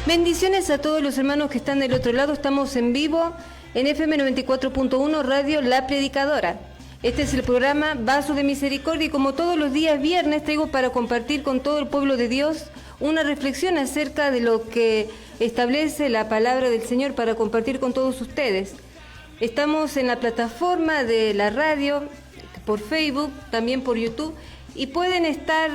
Bendiciones a todos los hermanos que están del otro lado. Estamos en vivo en FM 94.1 Radio La Predicadora. Este es el programa Vaso de Misericordia y como todos los días viernes traigo para compartir con todo el pueblo de Dios una reflexión acerca de lo que establece la palabra del Señor para compartir con todos ustedes. Estamos en la plataforma de la radio, por Facebook, también por YouTube y pueden estar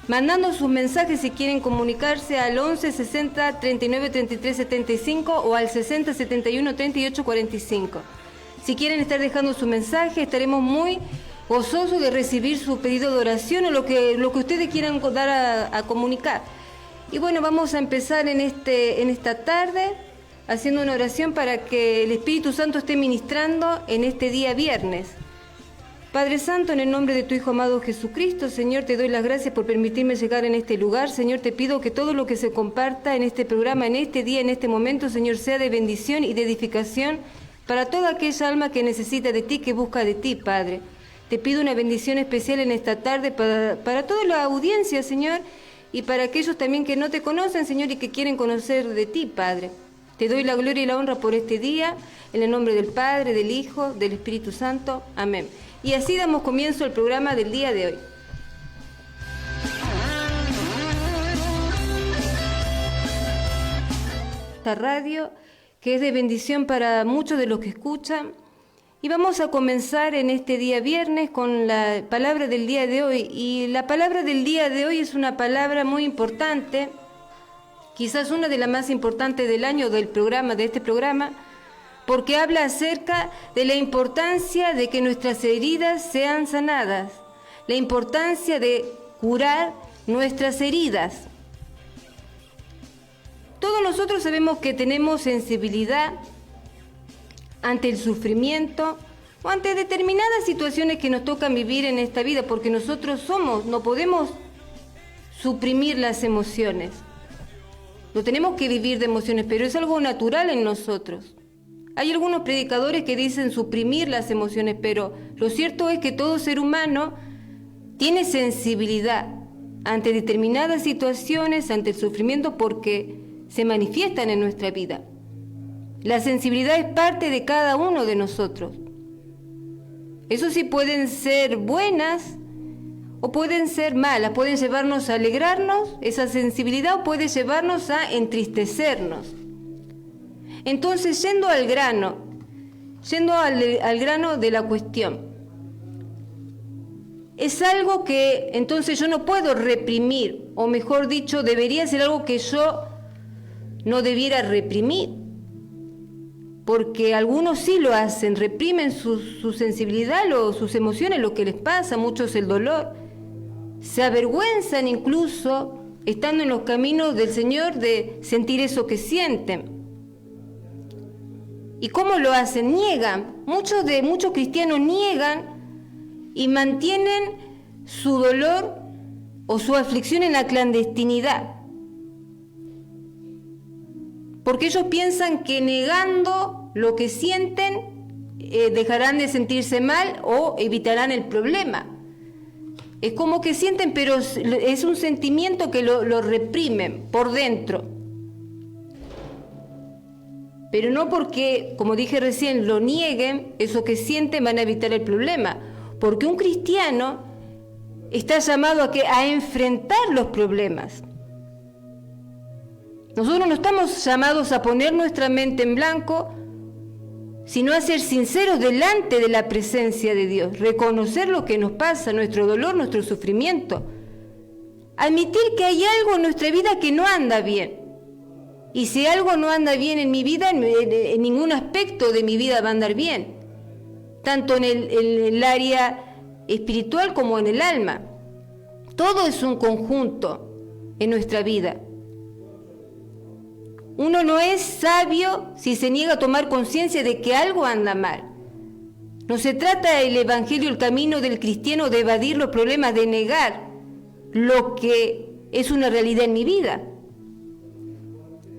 mandando sus mensajes si quieren comunicarse al 11 60 39 33 75 o al 60 71 38 45. Si quieren estar dejando su mensaje, estaremos muy gozosos de recibir su pedido de oración o lo que ustedes quieran dar a comunicar. Y bueno, vamos a empezar en esta tarde haciendo una oración para que el Espíritu Santo esté ministrando en este día viernes. Padre Santo, en el nombre de tu Hijo amado Jesucristo, Señor, te doy las gracias por permitirme llegar en este lugar. Señor, te pido que todo lo que se comparta en este programa, en este día, en este momento, Señor, sea de bendición y de edificación para toda aquella alma que necesita de ti, que busca de ti, Padre. Te pido una bendición especial en esta tarde para toda la audiencia, Señor, y para aquellos también que no te conocen, Señor, y que quieren conocer de ti, Padre. Te doy la gloria y la honra por este día, en el nombre del Padre, del Hijo, del Espíritu Santo. Amén. Y así damos comienzo al programa del día de hoy. Esta radio que es de bendición para muchos de los que escuchan. Y vamos a comenzar en este día viernes con la palabra del día de hoy. Y la palabra del día de hoy es una palabra muy importante, quizás una de las más importantes del año de este programa, porque habla acerca de la importancia de que nuestras heridas sean sanadas, la importancia de curar nuestras heridas. Todos nosotros sabemos que tenemos sensibilidad ante el sufrimiento o ante determinadas situaciones que nos tocan vivir en esta vida, porque nosotros no podemos suprimir las emociones. No tenemos que vivir de emociones, pero es algo natural en nosotros. Hay algunos predicadores que dicen suprimir las emociones, pero lo cierto es que todo ser humano tiene sensibilidad ante determinadas situaciones, ante el sufrimiento, porque se manifiestan en nuestra vida. La sensibilidad es parte de cada uno de nosotros. Eso sí, pueden ser buenas o pueden ser malas, pueden llevarnos a alegrarnos, esa sensibilidad, o puede llevarnos a entristecernos. Entonces, yendo al grano de la cuestión, es algo que entonces yo no puedo reprimir, o mejor dicho, debería ser algo que yo no debiera reprimir, porque algunos sí lo hacen, reprimen su sensibilidad o sus emociones, lo que les pasa, muchos el dolor, se avergüenzan incluso, estando en los caminos del Señor, de sentir eso que sienten. ¿Y cómo lo hacen? Niegan. Muchos cristianos niegan y mantienen su dolor o su aflicción en la clandestinidad. Porque ellos piensan que negando lo que sienten dejarán de sentirse mal o evitarán el problema. Es como que sienten, pero es un sentimiento que lo reprimen por dentro. Pero no porque, como dije recién, lo nieguen, eso que sienten van a evitar el problema. Porque un cristiano está llamado a enfrentar los problemas. Nosotros no estamos llamados a poner nuestra mente en blanco, sino a ser sinceros delante de la presencia de Dios, reconocer lo que nos pasa, nuestro dolor, nuestro sufrimiento, admitir que hay algo en nuestra vida que no anda bien. Y si algo no anda bien en mi vida, en ningún aspecto de mi vida va a andar bien, tanto en el área espiritual como en el alma. Todo es un conjunto en nuestra vida. Uno no es sabio si se niega a tomar conciencia de que algo anda mal. No se trata el evangelio, el camino del cristiano, de evadir los problemas, de negar lo que es una realidad en mi vida.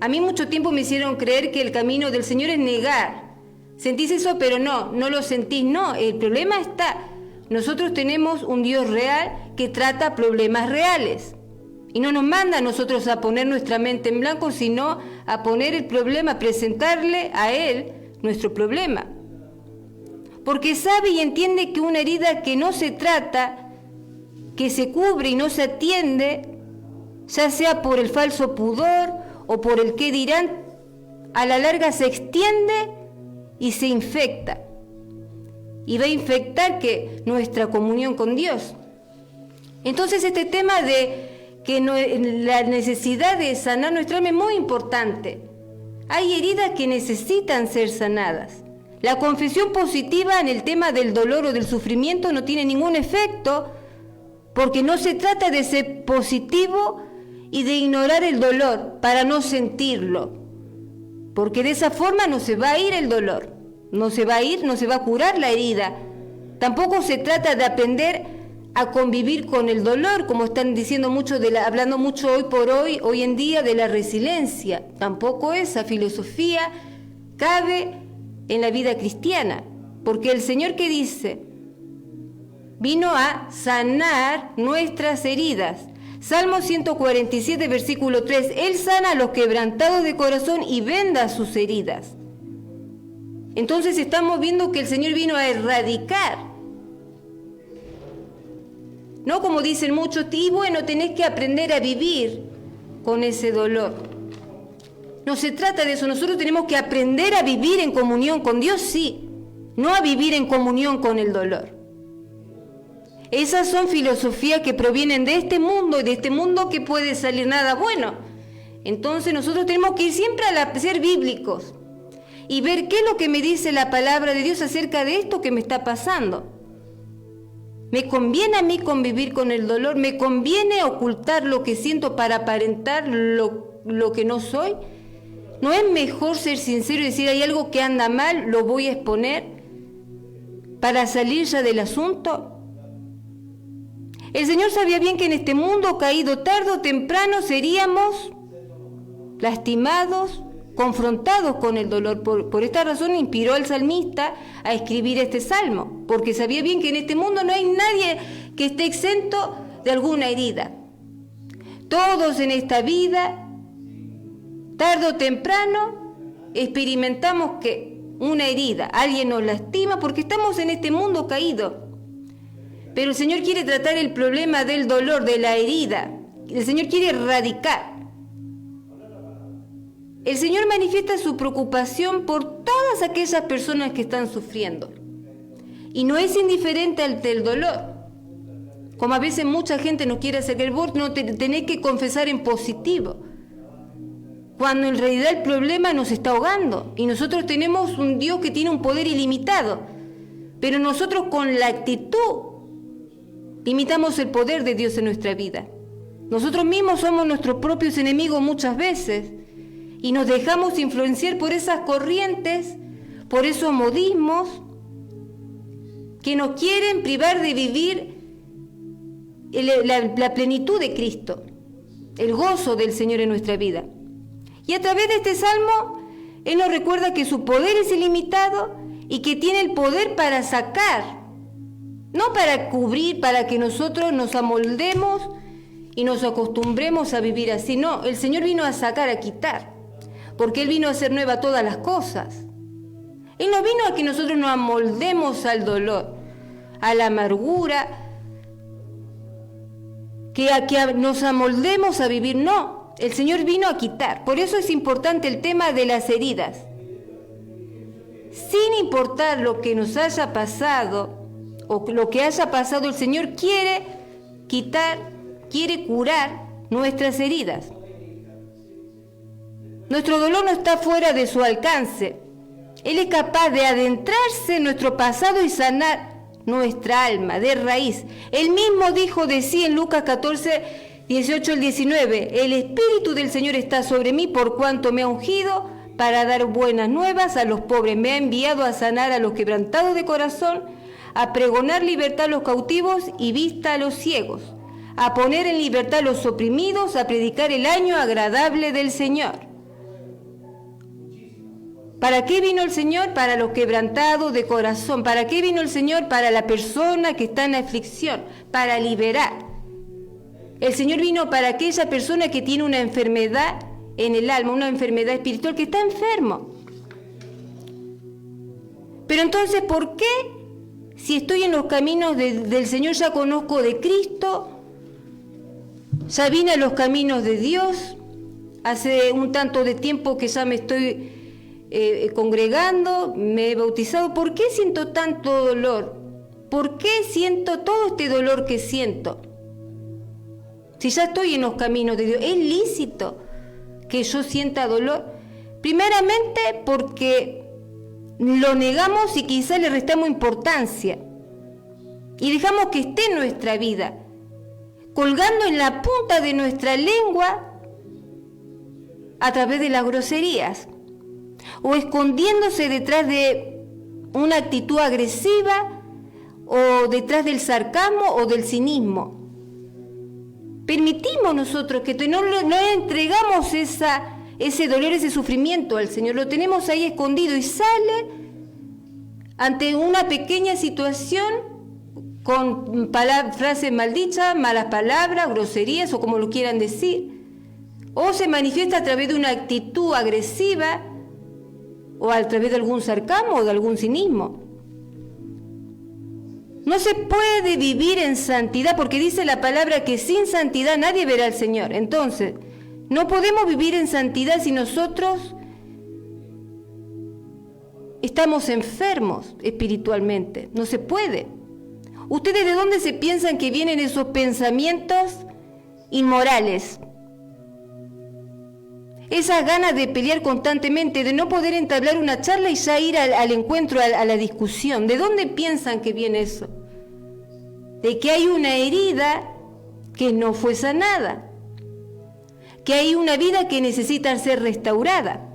A mí mucho tiempo me hicieron creer que el camino del Señor es negar. Sentís eso, pero no lo sentís. No, el problema está. Nosotros tenemos un Dios real que trata problemas reales. Y no nos manda a nosotros a poner nuestra mente en blanco, sino a poner el problema, a presentarle a Él nuestro problema. Porque sabe y entiende que una herida que no se trata, que se cubre y no se atiende, ya sea por el falso pudor o por el qué dirán, a la larga se extiende y se infecta. Y va a infectar que nuestra comunión con Dios. Entonces este tema de que la necesidad de sanar nuestra alma es muy importante. Hay heridas que necesitan ser sanadas. La confesión positiva en el tema del dolor o del sufrimiento no tiene ningún efecto, porque no se trata de ser positivo y de ignorar el dolor para no sentirlo, porque de esa forma no se va a ir el dolor, no se va a curar la herida. Tampoco se trata de aprender a convivir con el dolor, como están diciendo mucho, hablando mucho hoy en día de la resiliencia. Tampoco esa filosofía cabe en la vida cristiana, porque el Señor, que dice, vino a sanar nuestras heridas. Salmo 147, versículo 3, Él sana a los quebrantados de corazón y venda sus heridas. Entonces estamos viendo que el Señor vino a erradicar. No como dicen muchos, y bueno, tenés que aprender a vivir con ese dolor. No se trata de eso, nosotros tenemos que aprender a vivir en comunión con Dios, sí, no a vivir en comunión con el dolor. Esas son filosofías que provienen de este mundo, y de este mundo que puede salir nada bueno. Entonces nosotros tenemos que ir siempre a ser bíblicos y ver qué es lo que me dice la palabra de Dios acerca de esto que me está pasando. ¿Me conviene a mí convivir con el dolor? ¿Me conviene ocultar lo que siento para aparentar lo que no soy? ¿No es mejor ser sincero y decir, hay algo que anda mal, lo voy a exponer para salir ya del asunto? El Señor sabía bien que en este mundo caído, tarde o temprano, seríamos lastimados, confrontados con el dolor. Por esta razón inspiró al salmista a escribir este salmo, porque sabía bien que en este mundo no hay nadie que esté exento de alguna herida. Todos en esta vida, tarde o temprano, experimentamos que una herida, alguien nos lastima porque estamos en este mundo caído. Pero el Señor quiere tratar el problema del dolor, de la herida. El Señor quiere erradicar. El Señor manifiesta su preocupación por todas aquellas personas que están sufriendo. Y no es indiferente al dolor. Como a veces mucha gente nos quiere hacer el vos no tenés que confesar en positivo, cuando en realidad el problema nos está ahogando. Y nosotros tenemos un Dios que tiene un poder ilimitado. Pero nosotros con la actitud limitamos el poder de Dios en nuestra vida. Nosotros mismos somos nuestros propios enemigos muchas veces. Y nos dejamos influenciar por esas corrientes, por esos modismos que nos quieren privar de vivir la plenitud de Cristo, el gozo del Señor en nuestra vida. Y a través de este salmo, Él nos recuerda que su poder es ilimitado y que tiene el poder para sacar, no para cubrir, para que nosotros nos amoldemos y nos acostumbremos a vivir así. No, el Señor vino a sacar, a quitar, porque Él vino a hacer nueva todas las cosas. Él no vino a que nosotros nos amoldemos al dolor, a la amargura, que nos amoldemos a vivir. No, el Señor vino a quitar. Por eso es importante el tema de las heridas. Sin importar lo que nos haya pasado o lo que haya pasado, el Señor quiere quitar, quiere curar nuestras heridas. Nuestro dolor no está fuera de su alcance. Él es capaz de adentrarse en nuestro pasado y sanar nuestra alma de raíz. Él mismo dijo de sí en Lucas 14, 18 al 19, el Espíritu del Señor está sobre mí por cuanto me ha ungido para dar buenas nuevas a los pobres. Me ha enviado a sanar a los quebrantados de corazón, a pregonar libertad a los cautivos y vista a los ciegos, a poner en libertad a los oprimidos, a predicar el año agradable del Señor. ¿Para qué vino el Señor? Para los quebrantados de corazón. ¿Para qué vino el Señor? Para la persona que está en aflicción, para liberar. El Señor vino para aquella persona que tiene una enfermedad en el alma, una enfermedad espiritual, que está enfermo. Pero entonces, ¿por qué? Si estoy en los caminos del Señor, ya conozco de Cristo, ya vine a los caminos de Dios, hace un tanto de tiempo que ya me estoy congregando, me he bautizado, ¿por qué siento tanto dolor? ¿Por qué siento todo este dolor que siento? Si ya estoy en los caminos de Dios, ¿es lícito que yo sienta dolor? Primeramente porque lo negamos y quizás le restamos importancia y dejamos que esté en nuestra vida, colgando en la punta de nuestra lengua a través de las groserías o escondiéndose detrás de una actitud agresiva o detrás del sarcasmo o del cinismo. Permitimos nosotros que no entregamos ese dolor, ese sufrimiento al Señor, lo tenemos ahí escondido y sale ante una pequeña situación con frases maldichas, malas palabras, groserías o como lo quieran decir, o se manifiesta a través de una actitud agresiva o a través de algún sarcasmo o de algún cinismo. No se puede vivir en santidad porque dice la palabra que sin santidad nadie verá al Señor. Entonces, no podemos vivir en santidad si nosotros estamos enfermos espiritualmente. No se puede. ¿Ustedes de dónde se piensan que vienen esos pensamientos inmorales? Esas ganas de pelear constantemente, de no poder entablar una charla y ya ir al encuentro, a la discusión. ¿De dónde piensan que viene eso? De que hay una herida que no fue sanada, que hay una vida que necesita ser restaurada.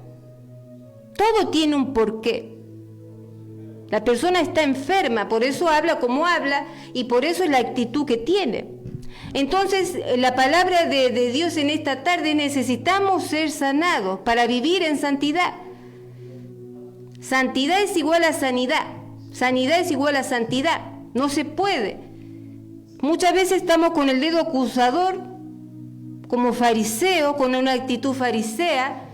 Todo tiene un porqué. La persona está enferma, por eso habla como habla y por eso es la actitud que tiene. Entonces, la palabra de Dios en esta tarde, necesitamos ser sanados para vivir en santidad. Santidad es igual a sanidad, sanidad es igual a santidad, no se puede. Muchas veces estamos con el dedo acusador, como fariseo, con una actitud farisea,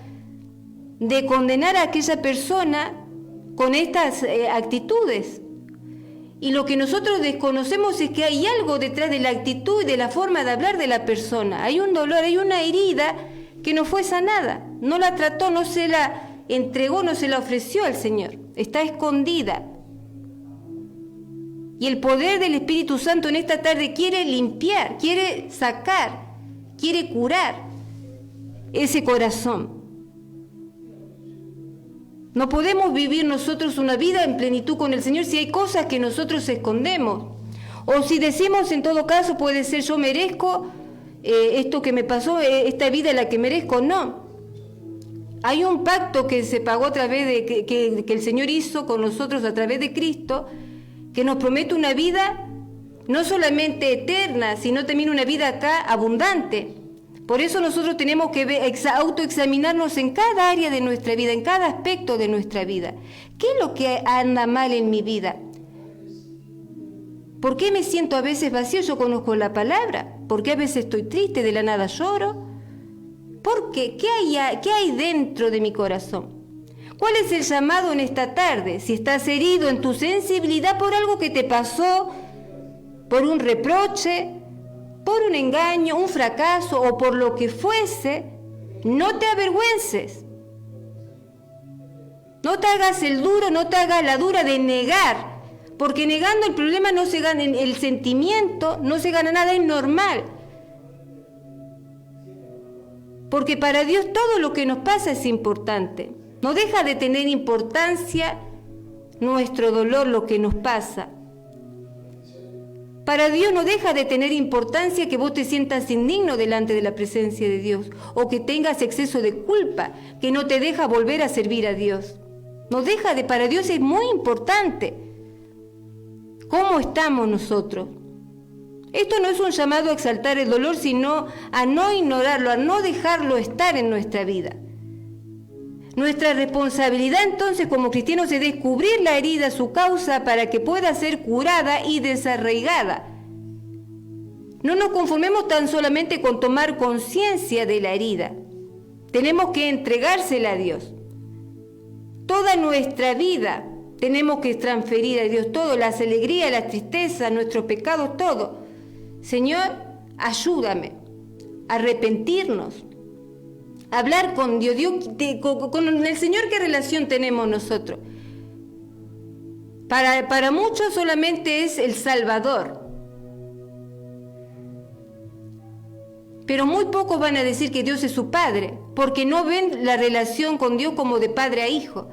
de condenar a aquella persona con estas actitudes. Y lo que nosotros desconocemos es que hay algo detrás de la actitud y de la forma de hablar de la persona. Hay un dolor, hay una herida que no fue sanada. No la trató, no se la entregó, no se la ofreció al Señor. Está escondida. Y el poder del Espíritu Santo en esta tarde quiere limpiar, quiere sacar, quiere curar ese corazón. No podemos vivir nosotros una vida en plenitud con el Señor si hay cosas que nosotros escondemos. O si decimos, en todo caso, puede ser yo merezco esto que me pasó, esta vida es la que merezco. No. Hay un pacto que se pagó a través de que el Señor hizo con nosotros a través de Cristo, que nos promete una vida no solamente eterna, sino también una vida acá abundante. Por eso nosotros tenemos que autoexaminarnos en cada área de nuestra vida, en cada aspecto de nuestra vida. ¿Qué es lo que anda mal en mi vida? ¿Por qué me siento a veces vacío? Yo conozco la palabra. ¿Por qué a veces estoy triste, de la nada lloro? ¿Por qué? ¿Qué hay dentro de mi corazón? ¿Cuál es el llamado en esta tarde? Si estás herido en tu sensibilidad por algo que te pasó, por un reproche, por un engaño, un fracaso o por lo que fuese, no te avergüences. No te hagas el duro, no te hagas la dura de negar, porque negando el problema no se gana, el sentimiento no se gana nada, es normal. Porque para Dios todo lo que nos pasa es importante. No deja de tener importancia nuestro dolor, lo que nos pasa. Para Dios no deja de tener importancia que vos te sientas indigno delante de la presencia de Dios o que tengas exceso de culpa que no te deja volver a servir a Dios. No deja de, para Dios es muy importante cómo estamos nosotros. Esto no es un llamado a exaltar el dolor, sino a no ignorarlo, a no dejarlo estar en nuestra vida. Nuestra responsabilidad entonces como cristianos es descubrir la herida, su causa, para que pueda ser curada y desarraigada. no nos conformemos tan solamente con tomar conciencia de la herida. Tenemos que entregársela a Dios. Toda nuestra vida tenemos que transferir a Dios todo, las alegrías, las tristezas, nuestros pecados, todo. Señor, ayúdame a arrepentirnos, a hablar con Dios. Con el Señor, ¿qué relación tenemos nosotros? Para muchos solamente es el Salvador. Pero muy pocos van a decir que Dios es su Padre, porque no ven la relación con Dios como de padre a hijo.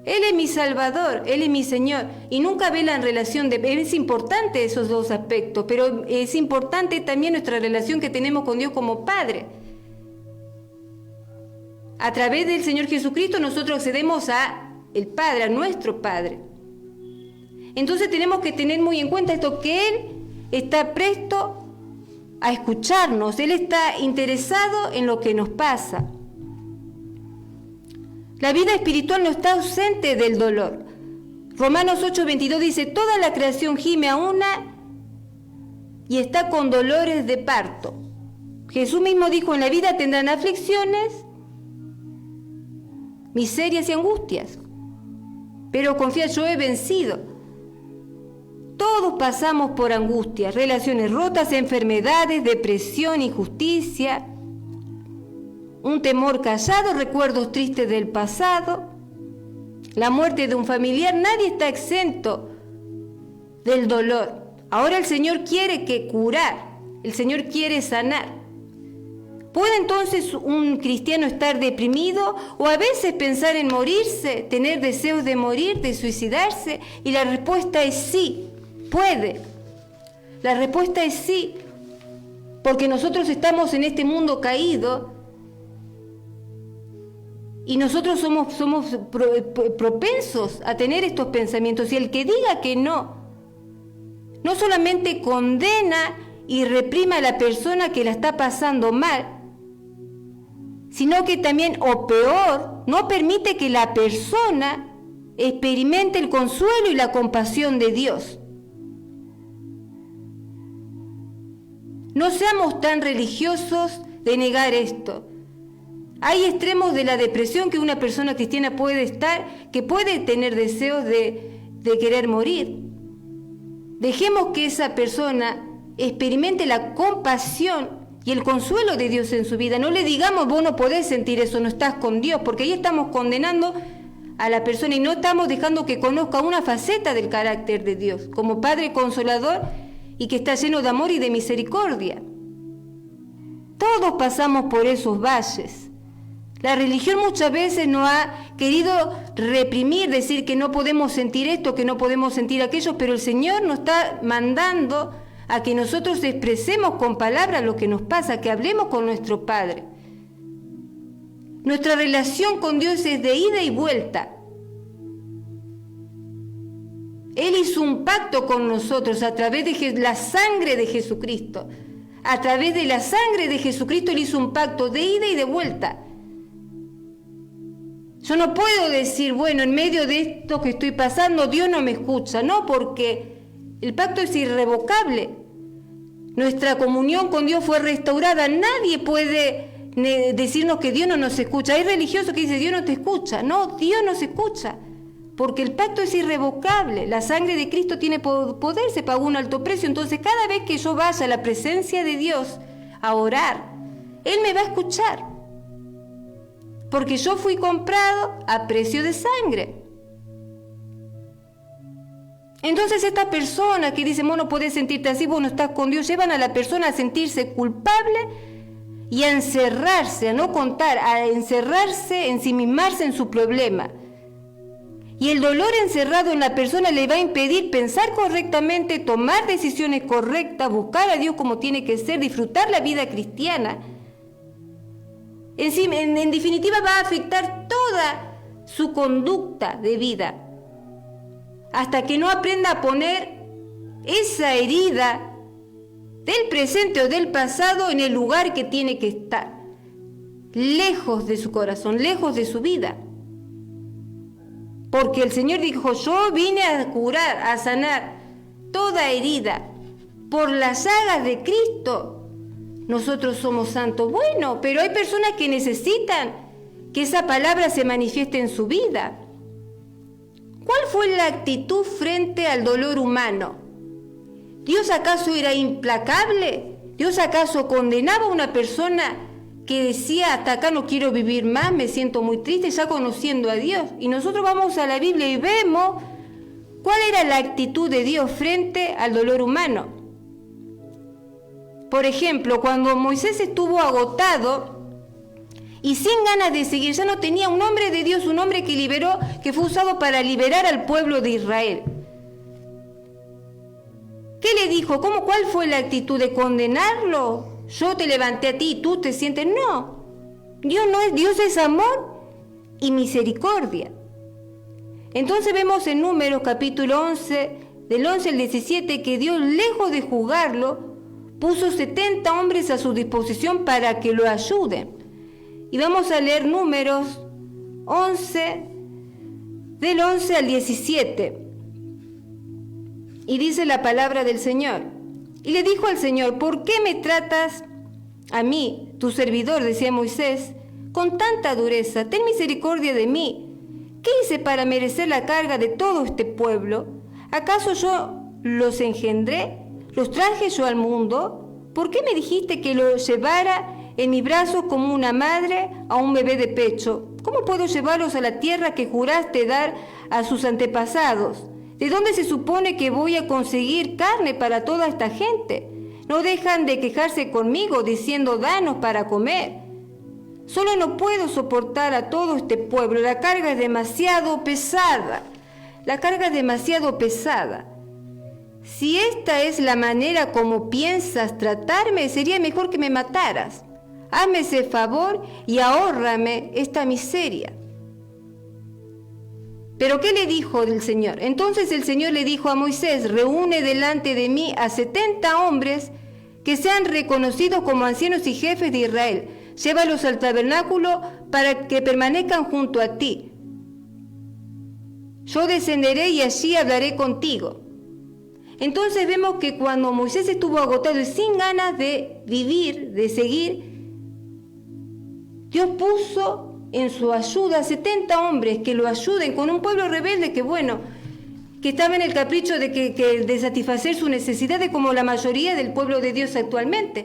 Él es mi Salvador, Él es mi Señor, y nunca ven la relación de... Es importante esos dos aspectos, pero es importante también nuestra relación que tenemos con Dios como Padre. A través del Señor Jesucristo nosotros accedemos a el Padre, a nuestro Padre. Entonces tenemos que tener muy en cuenta esto, que Él está presto a escucharnos, Él está interesado en lo que nos pasa. La vida espiritual no está ausente del dolor. Romanos 8:22 dice, toda la creación gime a una y está con dolores de parto. Jesús mismo dijo, en la vida tendrán aflicciones, miserias y angustias. Pero confía, yo he vencido. Todos pasamos por angustias, relaciones rotas, enfermedades, depresión, injusticia, un temor callado, recuerdos tristes del pasado, la muerte de un familiar. Nadie está exento del dolor. Ahora el Señor quiere curar, el Señor quiere sanar. ¿Puede entonces un cristiano estar deprimido o a veces pensar en morirse, tener deseos de morir, de suicidarse? Y la respuesta es sí. Puede. La respuesta es sí, porque nosotros estamos en este mundo caído y nosotros somos propensos a tener estos pensamientos. Y el que diga que no solamente condena y reprime a la persona que la está pasando mal, sino que también, o peor, no permite que la persona experimente el consuelo y la compasión de Dios. No seamos tan religiosos de negar esto. Hay extremos de la depresión que una persona cristiana puede estar, que puede tener deseos de querer morir. Dejemos que esa persona experimente la compasión y el consuelo de Dios en su vida. No le digamos, vos no podés sentir eso, no estás con Dios, porque ahí estamos condenando a la persona y no estamos dejando que conozca una faceta del carácter de Dios, como Padre Consolador, y que está lleno de amor y de misericordia. Todos pasamos por esos valles. La religión muchas veces nos ha querido reprimir, decir que no podemos sentir esto, que no podemos sentir aquello, pero el Señor nos está mandando a que nosotros expresemos con palabras lo que nos pasa, que hablemos con nuestro Padre. Nuestra relación con Dios es de ida y vuelta. Él hizo un pacto con nosotros a través de la sangre de Jesucristo. A través de la sangre de Jesucristo Él hizo un pacto de ida y de vuelta. Yo no puedo decir, bueno, en medio de esto que estoy pasando, Dios no me escucha. No, porque el pacto es irrevocable. Nuestra comunión con Dios fue restaurada. Nadie puede decirnos que Dios no nos escucha. Hay religiosos que dicen, Dios no te escucha. No, Dios nos escucha. Porque el pacto es irrevocable. La sangre de Cristo tiene poder, se pagó un alto precio. Entonces, cada vez que yo vaya a la presencia de Dios a orar, Él me va a escuchar. Porque yo fui comprado a precio de sangre. Entonces, estas personas que dicen, vos no podés sentirte así, vos no estás con Dios, llevan a la persona a sentirse culpable y a encerrarse, a no contar, a encerrarse, ensimismarse en su problema. Y el dolor encerrado en la persona le va a impedir pensar correctamente, tomar decisiones correctas, buscar a Dios como tiene que ser, disfrutar la vida cristiana. En definitiva, va a afectar toda su conducta de vida, hasta que no aprenda a poner esa herida del presente o del pasado en el lugar que tiene que estar, lejos de su corazón, lejos de su vida. Porque el Señor dijo, yo vine a curar, a sanar toda herida, por las llagas de Cristo, nosotros somos santos. Bueno, pero hay personas que necesitan que esa palabra se manifieste en su vida. ¿Cuál fue la actitud frente al dolor humano? ¿Dios acaso era implacable? ¿Dios acaso condenaba a una persona que decía, hasta acá no quiero vivir más, me siento muy triste, ya conociendo a Dios? Y nosotros vamos a la Biblia y vemos cuál era la actitud de Dios frente al dolor humano. Por ejemplo, cuando Moisés estuvo agotado y sin ganas de seguir, ya no tenía un hombre de Dios, un hombre que liberó, que fue usado para liberar al pueblo de Israel. ¿Qué le dijo? ¿Cuál fue la actitud de condenarlo? Yo te levanté a ti y tú te sientes. No, Dios no es, Dios es amor y misericordia. Entonces vemos en Números capítulo 11, del 11 al 17, que Dios, lejos de juzgarlo, puso 70 hombres a su disposición para que lo ayuden. Y vamos a leer Números 11, del 11 al 17. Y dice la palabra del Señor. Y le dijo al Señor, ¿por qué me tratas a mí, tu servidor, decía Moisés, con tanta dureza? Ten misericordia de mí. ¿Qué hice para merecer la carga de todo este pueblo? ¿Acaso yo los engendré? ¿Los traje yo al mundo? ¿Por qué me dijiste que los llevara en mis brazos como una madre a un bebé de pecho? ¿Cómo puedo llevarlos a la tierra que juraste dar a sus antepasados? ¿De dónde se supone que voy a conseguir carne para toda esta gente? No dejan de quejarse conmigo diciendo, danos para comer. Solo no puedo soportar a todo este pueblo. La carga es demasiado pesada. La carga es demasiado pesada. Si esta es la manera como piensas tratarme, sería mejor que me mataras. Hazme ese favor y ahórrame esta miseria. ¿Pero qué le dijo el Señor? Entonces el Señor le dijo a Moisés, reúne delante de mí a 70 hombres que sean reconocidos como ancianos y jefes de Israel. Llévalos al tabernáculo para que permanezcan junto a ti. Yo descenderé y allí hablaré contigo. Entonces vemos que cuando Moisés estuvo agotado y sin ganas de vivir, de seguir, Dios puso en su ayuda 70 hombres que lo ayuden con un pueblo rebelde que estaba en el capricho de satisfacer sus necesidades como la mayoría del pueblo de Dios actualmente.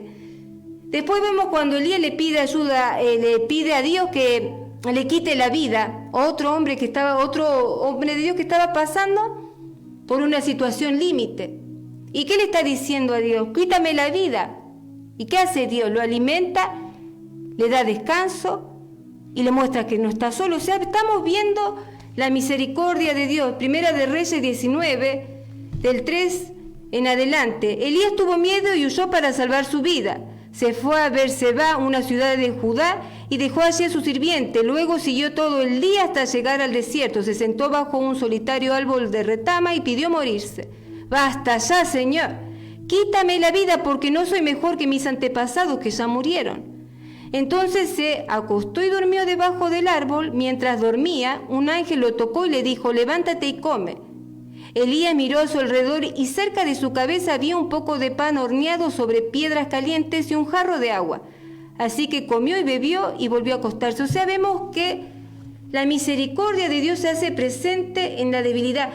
Después vemos cuando Elías le pide ayuda, le pide a Dios que le quite la vida a otro hombre de Dios que estaba pasando por una situación límite. ¿Y qué le está diciendo a Dios? Quítame la vida. ¿Y qué hace Dios? Lo alimenta, le da descanso y le muestra que no está solo. O sea, estamos viendo la misericordia de Dios. Primera de Reyes 19, del 3 en adelante. Elías tuvo miedo y huyó para salvar su vida. Se fue a Berseba, una ciudad de Judá, y dejó allí a su sirviente. Luego siguió todo el día hasta llegar al desierto. Se sentó bajo un solitario árbol de retama y pidió morirse. Basta ya, Señor. Quítame la vida porque no soy mejor que mis antepasados que ya murieron. Entonces se acostó y durmió debajo del árbol. Mientras dormía, un ángel lo tocó y le dijo, levántate y come. Elías miró a su alrededor y cerca de su cabeza había un poco de pan horneado sobre piedras calientes y un jarro de agua. Así que comió y bebió y volvió a acostarse. O sea, vemos que la misericordia de Dios se hace presente en la debilidad.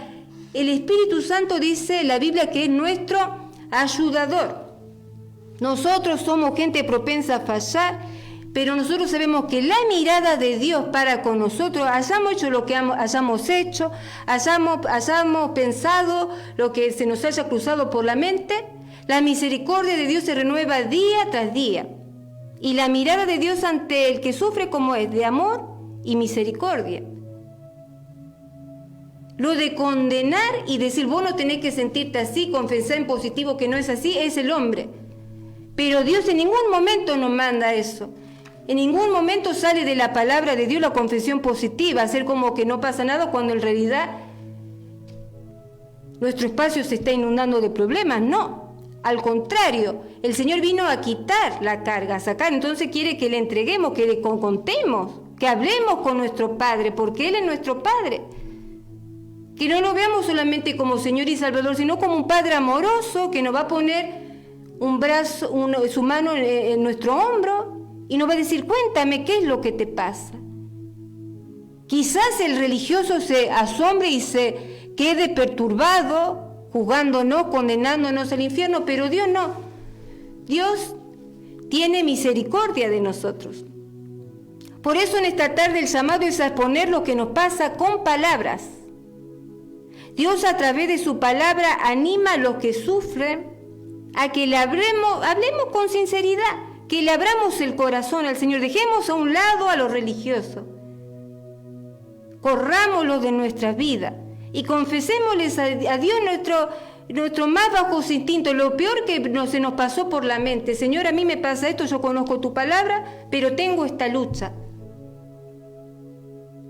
El Espíritu Santo dice en la Biblia que es nuestro ayudador. Nosotros somos gente propensa a fallar, pero nosotros sabemos que la mirada de Dios para con nosotros, hayamos hecho lo que hayamos hecho, hayamos pensado lo que se nos haya cruzado por la mente, la misericordia de Dios se renueva día tras día. Y la mirada de Dios ante el que sufre como es, de amor y misericordia. Lo de condenar y decir, vos no tenés que sentirte así, confesar en positivo que no es así, es el hombre. Pero Dios en ningún momento nos manda eso. En ningún momento sale de la palabra de Dios la confesión positiva, hacer como que no pasa nada cuando en realidad nuestro espacio se está inundando de problemas. No, al contrario, el Señor vino a quitar la carga, a sacar. Entonces quiere que le entreguemos, que le contemos, que hablemos con nuestro Padre, porque Él es nuestro Padre. Que no lo veamos solamente como Señor y Salvador, sino como un Padre amoroso que nos va a poner su mano en nuestro hombro y nos va a decir, cuéntame, ¿qué es lo que te pasa? Quizás el religioso se asombre y se quede perturbado, juzgándonos, condenándonos al infierno, pero Dios no. Dios tiene misericordia de nosotros. Por eso en esta tarde el llamado es a exponer lo que nos pasa con palabras. Dios a través de su palabra anima a los que sufren a que le hablemos con sinceridad, que le abramos el corazón al Señor. Dejemos a un lado a los religiosos. Corrámoslo de nuestras vidas y confesémosles a Dios nuestro más bajo instinto, lo peor que se nos pasó por la mente. Señor, a mí me pasa esto, yo conozco tu palabra, pero tengo esta lucha.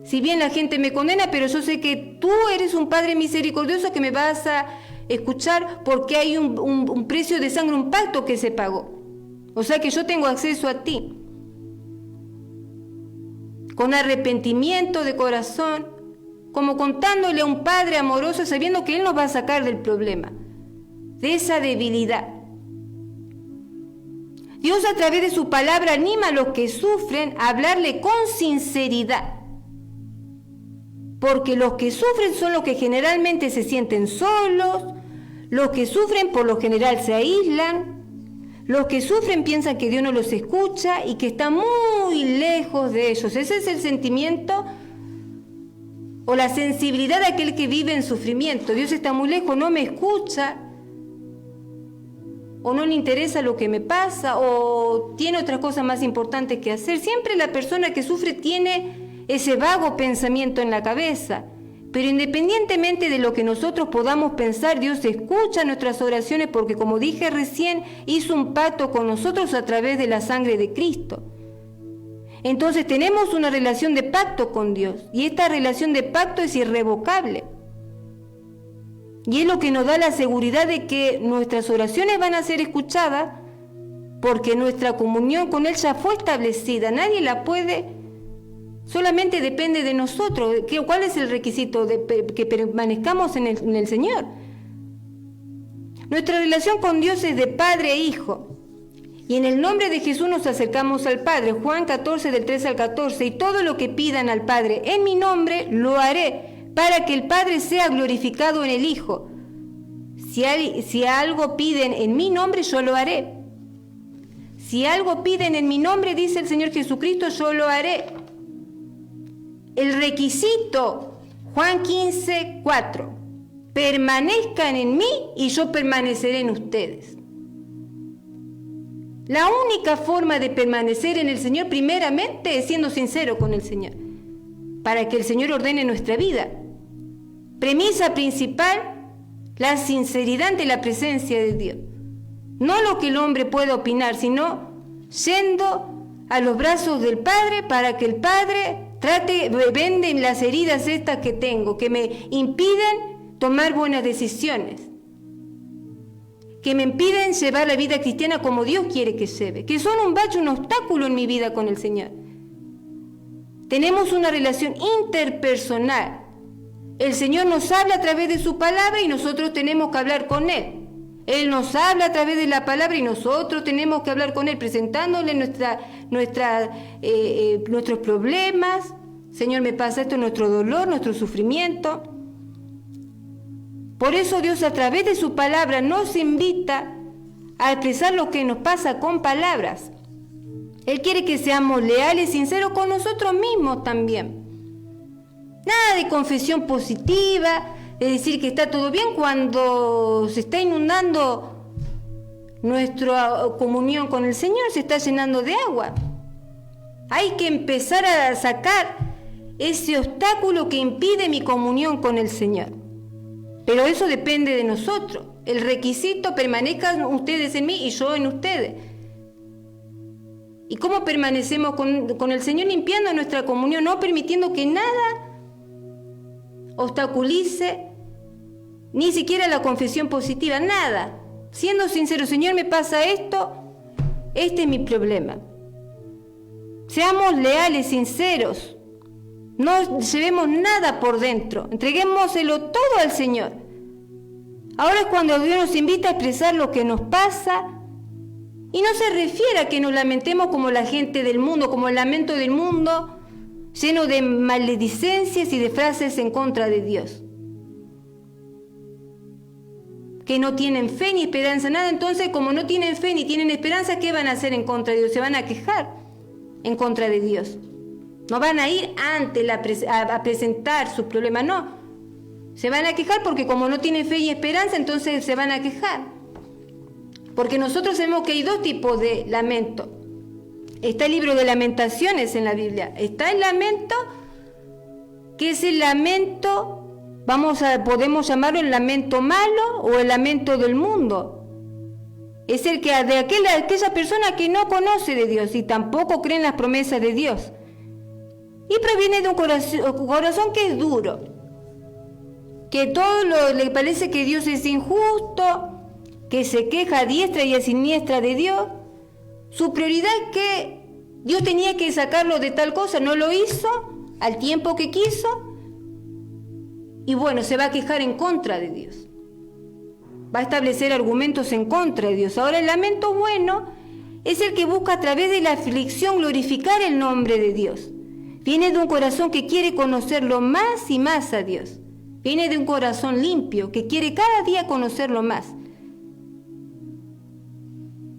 Si bien la gente me condena, pero yo sé que tú eres un Padre misericordioso que me vas a escuchar porque hay un precio de sangre, un pacto que se pagó. O sea que yo tengo acceso a ti. Con arrepentimiento de corazón, como contándole a un Padre amoroso, sabiendo que Él nos va a sacar del problema, de esa debilidad. Dios a través de su palabra anima a los que sufren a hablarle con sinceridad. Porque los que sufren son los que generalmente se sienten solos, los que sufren por lo general se aíslan, los que sufren piensan que Dios no los escucha y que está muy lejos de ellos. Ese es el sentimiento o la sensibilidad de aquel que vive en sufrimiento. Dios está muy lejos, no me escucha, o no le interesa lo que me pasa, o tiene otras cosas más importantes que hacer. Siempre la persona que sufre tiene ese vago pensamiento en la cabeza. Pero independientemente de lo que nosotros podamos pensar, Dios escucha nuestras oraciones porque, como dije recién, hizo un pacto con nosotros a través de la sangre de Cristo. Entonces tenemos una relación de pacto con Dios y esta relación de pacto es irrevocable. Y es lo que nos da la seguridad de que nuestras oraciones van a ser escuchadas porque nuestra comunión con Él ya fue establecida. Nadie la puede. Solamente depende de nosotros. ¿Cuál es el requisito? Que permanezcamos en el Señor. Nuestra relación con Dios es de Padre e Hijo. Y en el nombre de Jesús nos acercamos al Padre. Juan 14, del 13 al 14. Y todo lo que pidan al Padre en mi nombre, lo haré, para que el Padre sea glorificado en el Hijo. Si algo piden en mi nombre, yo lo haré. Si algo piden en mi nombre, dice el Señor Jesucristo, yo lo haré. El requisito, Juan 15, 4. Permanezcan en mí y yo permaneceré en ustedes. La única forma de permanecer en el Señor, primeramente, es siendo sincero con el Señor, para que el Señor ordene nuestra vida. Premisa principal, la sinceridad ante la presencia de Dios. No lo que el hombre pueda opinar, sino yendo a los brazos del Padre para que el Padre venden las heridas estas que tengo, que me impiden tomar buenas decisiones, que me impiden llevar la vida cristiana como Dios quiere que lleve, que son un bache, un obstáculo en mi vida con el Señor. Tenemos una relación interpersonal. El Señor nos habla a través de su palabra y nosotros tenemos que hablar con Él. Él nos habla a través de la palabra y nosotros tenemos que hablar con Él, presentándole nuestros problemas. Señor, me pasa esto, nuestro dolor, nuestro sufrimiento. Por eso Dios a través de su palabra nos invita a expresar lo que nos pasa con palabras. Él quiere que seamos leales, sinceros con nosotros mismos también. Nada de confesión positiva, de decir que está todo bien cuando se está inundando nuestra comunión con el Señor, se está llenando de agua. Hay que empezar a sacar ese obstáculo que impide mi comunión con el Señor. Pero eso depende de nosotros. El requisito, permanezcan ustedes en mí y yo en ustedes. ¿Y cómo permanecemos con el Señor? Limpiando nuestra comunión, no permitiendo que nada obstaculice ni siquiera la confesión positiva, nada. Siendo sincero, Señor, me pasa esto, este es mi problema. Seamos leales, sinceros. No llevemos nada por dentro, entreguémoselo todo al Señor. Ahora es cuando Dios nos invita a expresar lo que nos pasa Y no se refiere a que nos lamentemos como la gente del mundo, como el lamento del mundo, lleno de maledicencias y de frases en contra de Dios. Que no tienen fe ni esperanza, nada. Entonces, como no tienen fe ni tienen esperanza, ¿qué van a hacer en contra de Dios? Se van a quejar en contra de Dios. No van a ir ante a presentar sus problemas, no. Se van a quejar porque como no tienen fe y esperanza, entonces se van a quejar. Porque nosotros sabemos que hay dos tipos de lamento. Está el libro de Lamentaciones en la Biblia. Está el lamento, que es el lamento, podemos llamarlo el lamento malo o el lamento del mundo. Es el que de aquella persona que no conoce de Dios y tampoco cree en las promesas de Dios. Y proviene de un corazón que es duro, que todo le parece que Dios es injusto, que se queja a diestra y a siniestra de Dios. Su prioridad es que Dios tenía que sacarlo de tal cosa, no lo hizo al tiempo que quiso, y bueno, se va a quejar en contra de Dios. Va a establecer argumentos en contra de Dios. Ahora, el lamento bueno es el que busca a través de la aflicción glorificar el nombre de Dios. Viene de un corazón que quiere conocerlo más y más a Dios. Viene de un corazón limpio que quiere cada día conocerlo más.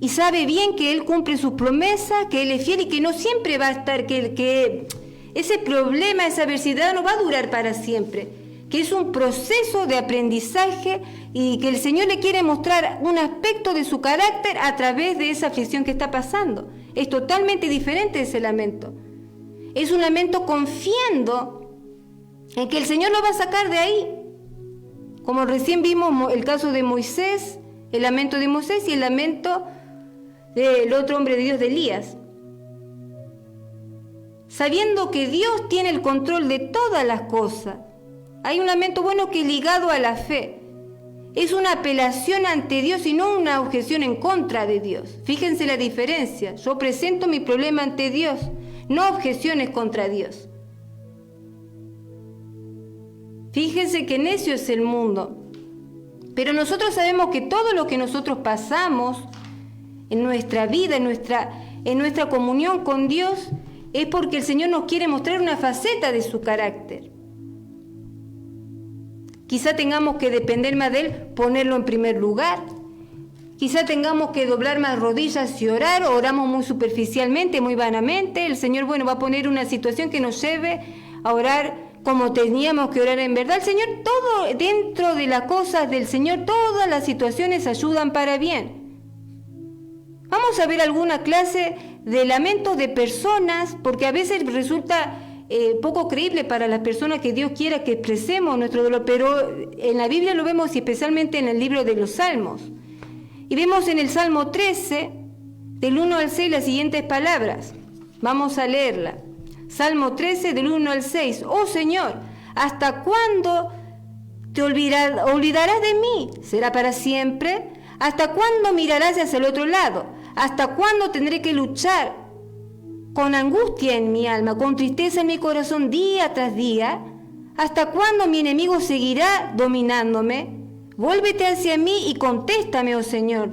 Y sabe bien que Él cumple sus promesas, que Él es fiel y que no siempre va a estar, que ese problema, esa adversidad no va a durar para siempre. Que es un proceso de aprendizaje y que el Señor le quiere mostrar un aspecto de su carácter a través de esa aflicción que está pasando. Es totalmente diferente ese lamento. Es un lamento confiando en que el Señor lo va a sacar de ahí. Como recién vimos el caso de Moisés, el lamento de Moisés y el lamento del otro hombre de Dios, de Elías. Sabiendo que Dios tiene el control de todas las cosas. Hay un lamento bueno que es ligado a la fe. Es una apelación ante Dios y no una objeción en contra de Dios. Fíjense la diferencia. Yo presento mi problema ante Dios, no objeciones contra Dios. Fíjense que necio es el mundo. Pero nosotros sabemos que todo lo que nosotros pasamos en nuestra vida, en nuestra comunión con Dios, es porque el Señor nos quiere mostrar una faceta de su carácter. Quizá tengamos que depender más de Él, ponerlo en primer lugar. Quizá tengamos que doblar más rodillas y orar, o oramos muy superficialmente, muy vanamente. El Señor, va a poner una situación que nos lleve a orar como teníamos que orar en verdad. El Señor, todo dentro de las cosas del Señor, todas las situaciones ayudan para bien. Vamos a ver alguna clase de lamentos de personas, porque a veces resulta poco creíble para las personas que Dios quiera que expresemos nuestro dolor, pero en la Biblia lo vemos y especialmente en el libro de los Salmos. Y vemos en el Salmo 13, del 1 al 6, las siguientes palabras. Vamos a leerla. Salmo 13, del 1 al 6. Oh Señor, ¿hasta cuándo te olvidarás de mí? ¿Será para siempre? ¿Hasta cuándo mirarás hacia el otro lado? ¿Hasta cuándo tendré que luchar con angustia en mi alma, con tristeza en mi corazón día tras día? ¿Hasta cuándo mi enemigo seguirá dominándome? Vuélvete hacia mí y contéstame, oh Señor,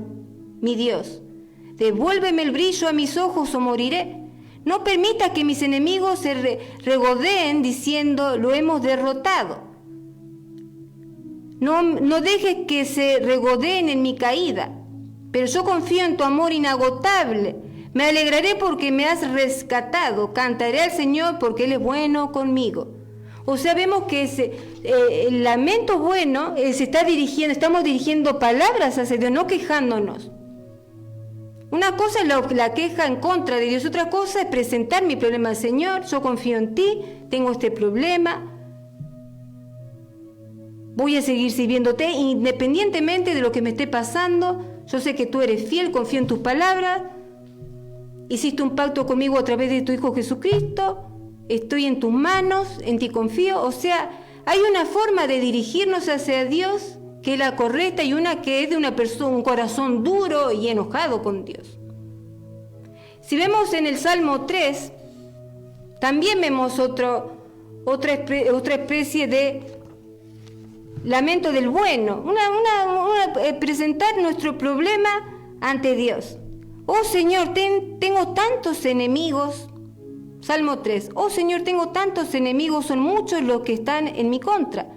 mi Dios. Devuélveme el brillo a mis ojos o moriré. No permita que mis enemigos se regodeen diciendo, lo hemos derrotado. No dejes que se regodeen en mi caída, pero yo confío en tu amor inagotable. Me alegraré porque me has rescatado, cantaré al Señor porque Él es bueno conmigo. O sea, vemos que el lamento bueno estamos dirigiendo palabras hacia Dios, no quejándonos. Una cosa es la queja en contra de Dios, otra cosa es presentar mi problema al Señor. Yo confío en ti, tengo este problema, voy a seguir sirviéndote independientemente de lo que me esté pasando. Yo sé que tú eres fiel, confío en tus palabras. Hiciste un pacto conmigo a través de tu Hijo Jesucristo. Estoy en tus manos, en ti confío. O sea, hay una forma de dirigirnos hacia Dios que es la correcta y una que es de una persona, un corazón duro y enojado con Dios. Si vemos en el Salmo 3, también vemos otra especie de lamento del bueno, presentar nuestro problema ante Dios. Oh Señor, tengo tantos enemigos. Salmo 3. Oh Señor, tengo tantos enemigos, son muchos los que están en mi contra.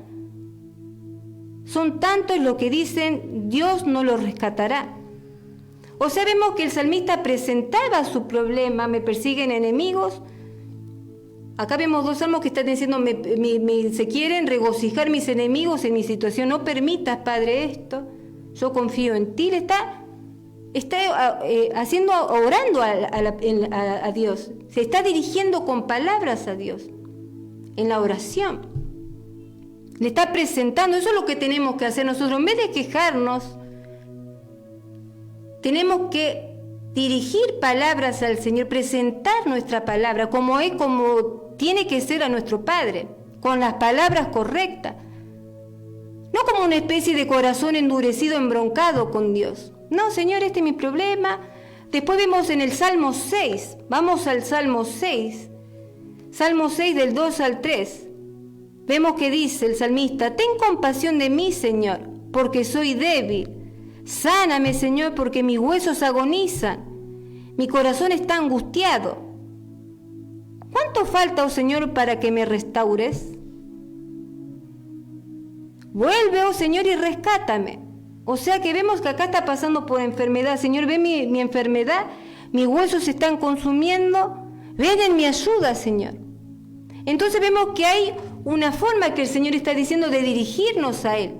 Son tantos los que dicen, Dios no los rescatará. O sea, vemos que el salmista presentaba su problema, me persiguen enemigos. Acá vemos dos salmos que están diciendo, se quieren regocijar mis enemigos en mi situación. No permitas, Padre, esto. Yo confío en ti. Le está orando a Dios. Se está dirigiendo con palabras a Dios en la oración. Le está presentando. Eso es lo que tenemos que hacer nosotros. En vez de quejarnos, tenemos que dirigir palabras al Señor, presentar nuestra palabra como tiene que ser a nuestro Padre, con las palabras correctas. No como una especie de corazón endurecido, embroncado con Dios. No, Señor, este es mi problema. Después vemos en el Salmo 6. Vamos al Salmo 6. Salmo 6 del 2 al 3. Vemos que dice el salmista, ten compasión de mí, Señor, porque soy débil. Sáname, Señor, porque mis huesos agonizan. Mi corazón está angustiado. ¿Cuánto falta, oh Señor, para que me restaures? Vuelve, oh Señor, y rescátame. O sea que vemos que acá está pasando por enfermedad. Señor, ve mi enfermedad, mis huesos se están consumiendo. Ven en mi ayuda, Señor. Entonces vemos que hay una forma que el Señor está diciendo de dirigirnos a Él.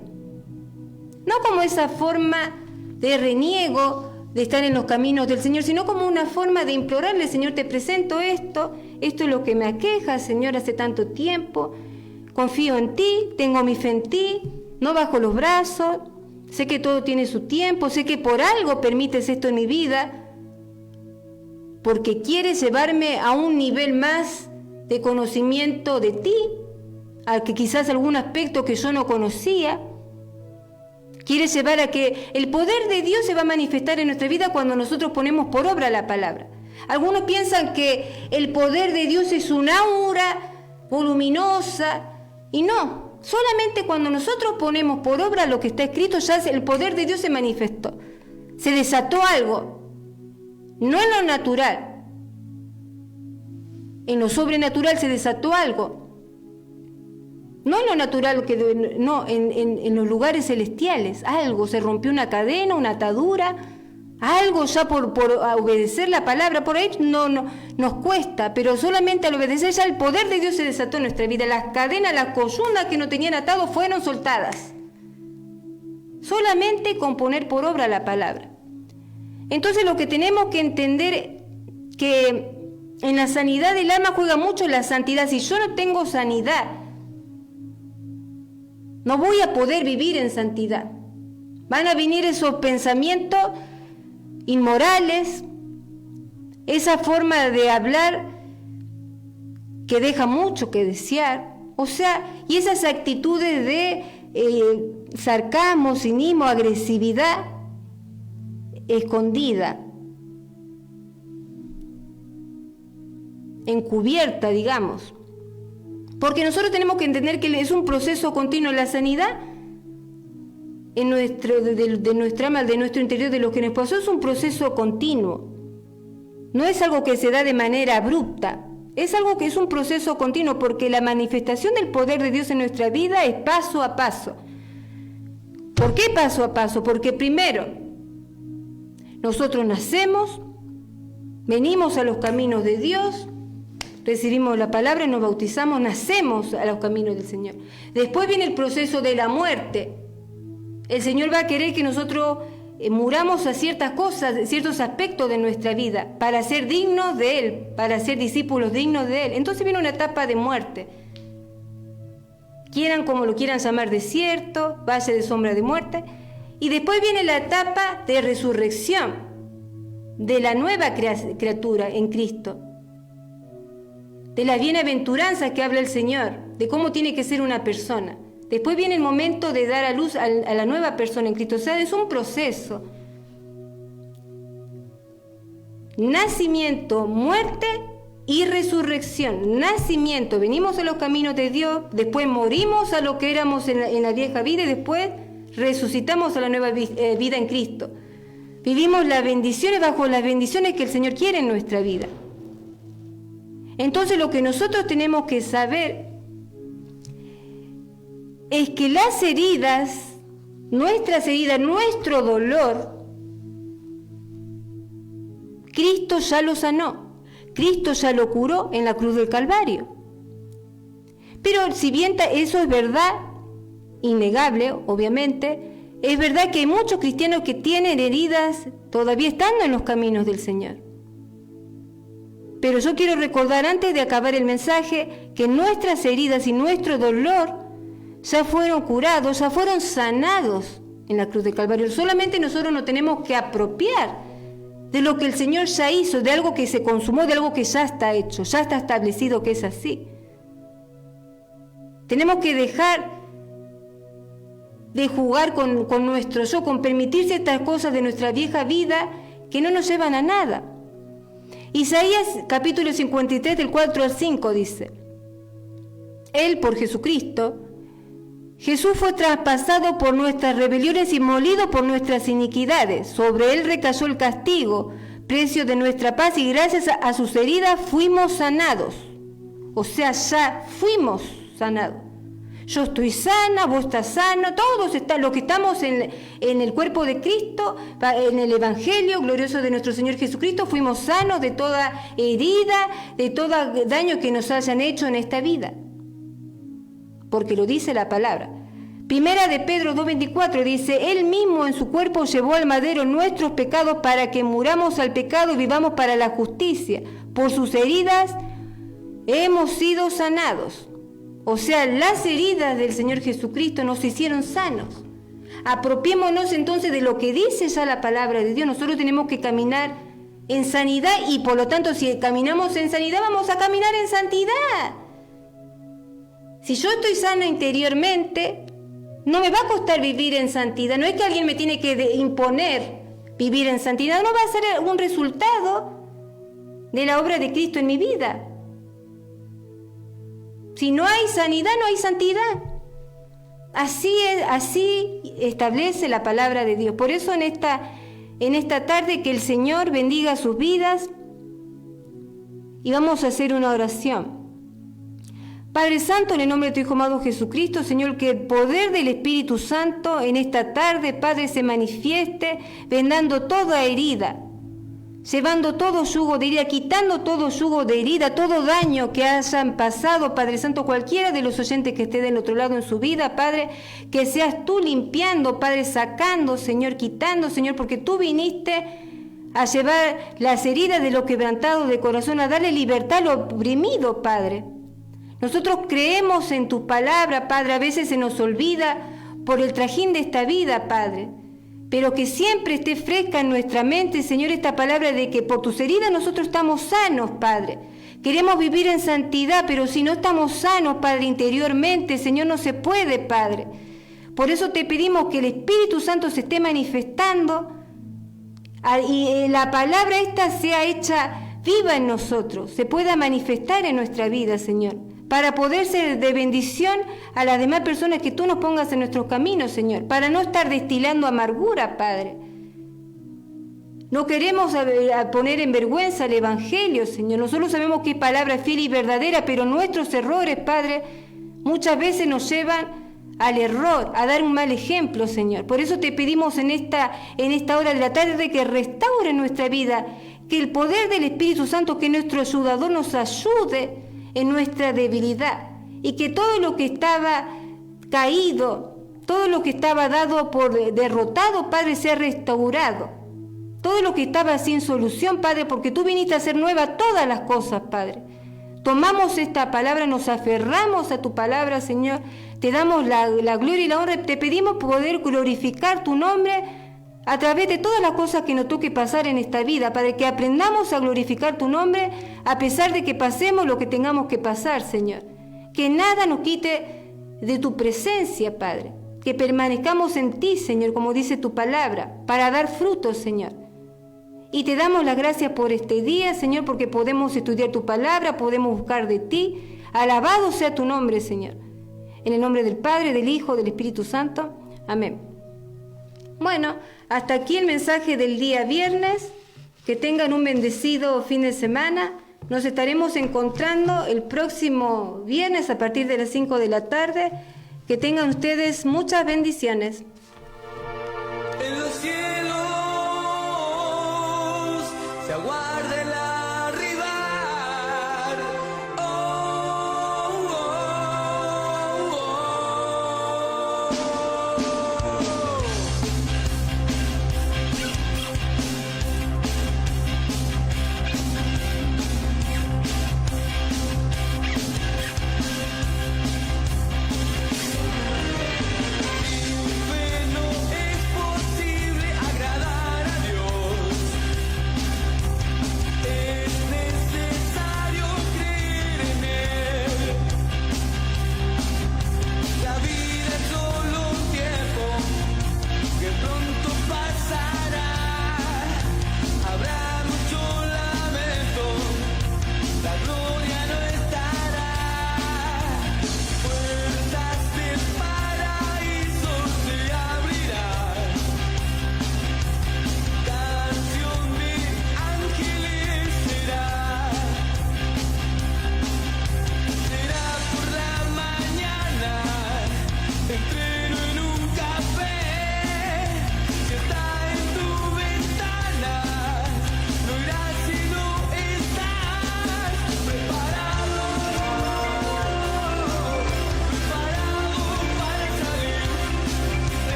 No como esa forma de reniego, de estar en los caminos del Señor, sino como una forma de implorarle, Señor, te presento esto es lo que me aqueja, Señor, hace tanto tiempo. Confío en ti, tengo mi fe en ti, no bajo los brazos, sé que todo tiene su tiempo, sé que por algo permites esto en mi vida, porque quieres llevarme a un nivel más de conocimiento de ti, al que quizás algún aspecto que yo no conocía. Quiere llevar a que el poder de Dios se va a manifestar en nuestra vida cuando nosotros ponemos por obra la palabra. Algunos piensan que el poder de Dios es un aura voluminosa, y no, solamente cuando nosotros ponemos por obra lo que está escrito, ya el poder de Dios se manifestó. Se desató algo, no en lo natural, en lo sobrenatural se desató algo. No en lo natural, en los lugares celestiales. Algo, se rompió una cadena, una atadura, algo ya por obedecer la palabra. Por ahí no nos cuesta, pero solamente al obedecer ya el poder de Dios se desató en nuestra vida. Las cadenas, las coyundas que nos tenían atados fueron soltadas. Solamente con poner por obra la palabra. Entonces lo que tenemos que entender que en la sanidad del alma juega mucho la santidad. Si yo no tengo sanidad, no voy a poder vivir en santidad. Van a venir esos pensamientos inmorales, esa forma de hablar que deja mucho que desear. O sea, y esas actitudes de sarcasmo, cinismo, agresividad escondida, encubierta, digamos. Porque nosotros tenemos que entender que es un proceso continuo. La sanidad de nuestra alma, de nuestro interior, de lo que nos pasó, es un proceso continuo. No es algo que se da de manera abrupta. Es algo que es un proceso continuo, porque la manifestación del poder de Dios en nuestra vida es paso a paso. ¿Por qué paso a paso? Porque primero, nosotros nacemos, venimos a los caminos de Dios, recibimos la palabra, nos bautizamos, nacemos a los caminos del Señor. Después viene el proceso de la muerte. El Señor va a querer que nosotros muramos a ciertas cosas, ciertos aspectos de nuestra vida, para ser dignos de Él, para ser discípulos dignos de Él. Entonces viene una etapa de muerte. Quieran como lo quieran llamar, desierto, valle de sombra de muerte. Y después viene la etapa de resurrección, de la nueva criatura en Cristo, de las bienaventuranzas que habla el Señor, de cómo tiene que ser una persona. Después viene el momento de dar a luz a la nueva persona en Cristo. O sea, es un proceso. Nacimiento, muerte y resurrección. Nacimiento, venimos a los caminos de Dios, después morimos a lo que éramos en la vieja vida y después resucitamos a la nueva vida en Cristo. Vivimos las bendiciones bajo las bendiciones que el Señor quiere en nuestra vida. Entonces lo que nosotros tenemos que saber es que las heridas, nuestras heridas, nuestro dolor, Cristo ya lo sanó, Cristo ya lo curó en la cruz del Calvario. Pero si bien eso es verdad, innegable, obviamente, es verdad que hay muchos cristianos que tienen heridas todavía estando en los caminos del Señor. Pero yo quiero recordar antes de acabar el mensaje que nuestras heridas y nuestro dolor ya fueron curados, ya fueron sanados en la cruz del Calvario. Solamente nosotros nos tenemos que apropiar de lo que el Señor ya hizo, de algo que se consumó, de algo que ya está hecho, ya está establecido que es así. Tenemos que dejar de jugar con nuestro yo, con permitirse estas cosas de nuestra vieja vida que no nos llevan a nada. Isaías capítulo 53 del 4 al 5 dice: Él, por Jesucristo, Jesús fue traspasado por nuestras rebeliones y molido por nuestras iniquidades. Sobre Él recayó el castigo, precio de nuestra paz, y gracias a sus heridas fuimos sanados. O sea, ya fuimos sanados. Yo estoy sana, vos estás sano, todos los que estamos en el cuerpo de Cristo, en el Evangelio glorioso de nuestro Señor Jesucristo, fuimos sanos de toda herida, de todo daño que nos hayan hecho en esta vida. Porque lo dice la palabra. Primera de Pedro 2:24 dice: Él mismo en su cuerpo llevó al madero nuestros pecados para que muramos al pecado y vivamos para la justicia. Por sus heridas hemos sido sanados. O sea, las heridas del Señor Jesucristo nos hicieron sanos. Apropiémonos entonces de lo que dice ya la palabra de Dios. Nosotros tenemos que caminar en sanidad y por lo tanto si caminamos en sanidad vamos a caminar en santidad. Si yo estoy sana interiormente, no me va a costar vivir en santidad. No es que alguien me tiene que imponer vivir en santidad. No va a ser un resultado de la obra de Cristo en mi vida. Si no hay sanidad, no hay santidad. Así es, así establece la palabra de Dios. Por eso en esta tarde que el Señor bendiga sus vidas y vamos a hacer una oración. Padre Santo, en el nombre de tu Hijo amado Jesucristo, Señor, que el poder del Espíritu Santo en esta tarde, Padre, se manifieste, vendando toda herida, llevando todo yugo de herida, quitando todo yugo de herida, todo daño que hayan pasado, Padre Santo, cualquiera de los oyentes que esté del otro lado en su vida, Padre, que seas tú limpiando, Padre, sacando, Señor, quitando, Señor, porque tú viniste a llevar las heridas de los quebrantados de corazón, a darle libertad al oprimido, Padre. Nosotros creemos en tu palabra, Padre, a veces se nos olvida por el trajín de esta vida, Padre, pero que siempre esté fresca en nuestra mente, Señor, esta palabra de que por tus heridas nosotros estamos sanos, Padre. Queremos vivir en santidad, pero si no estamos sanos, Padre, interiormente, Señor, no se puede, Padre. Por eso te pedimos que el Espíritu Santo se esté manifestando y la palabra esta sea hecha viva en nosotros, se pueda manifestar en nuestra vida, Señor, para poder ser de bendición a las demás personas que tú nos pongas en nuestros caminos, Señor, para no estar destilando amargura, Padre. No queremos poner en vergüenza el Evangelio, Señor. Nosotros sabemos que es palabra fiel y verdadera, pero nuestros errores, Padre, muchas veces nos llevan al error, a dar un mal ejemplo, Señor. Por eso te pedimos en esta hora de la tarde que restaure nuestra vida, que el poder del Espíritu Santo, que nuestro ayudador nos ayude en nuestra debilidad y que todo lo que estaba caído, todo lo que estaba dado por derrotado, Padre, sea restaurado. Todo lo que estaba sin solución, Padre, porque tú viniste a hacer nueva todas las cosas, Padre. Tomamos esta palabra, nos aferramos a tu palabra, Señor. Te damos la gloria y la honra. Te pedimos poder glorificar tu nombre a través de todas las cosas que nos toque pasar en esta vida, Padre, que aprendamos a glorificar tu nombre a pesar de que pasemos lo que tengamos que pasar, Señor. Que nada nos quite de tu presencia, Padre. Que permanezcamos en ti, Señor, como dice tu palabra, para dar frutos, Señor. Y te damos las gracias por este día, Señor, porque podemos estudiar tu palabra, podemos buscar de ti. Alabado sea tu nombre, Señor. En el nombre del Padre, del Hijo, del Espíritu Santo. Amén. Bueno, Hasta aquí el mensaje del día viernes. Que tengan un bendecido fin de semana. Nos estaremos encontrando el próximo viernes a partir de las 5 de la tarde. Que tengan ustedes muchas bendiciones. En los cielos se aguarda el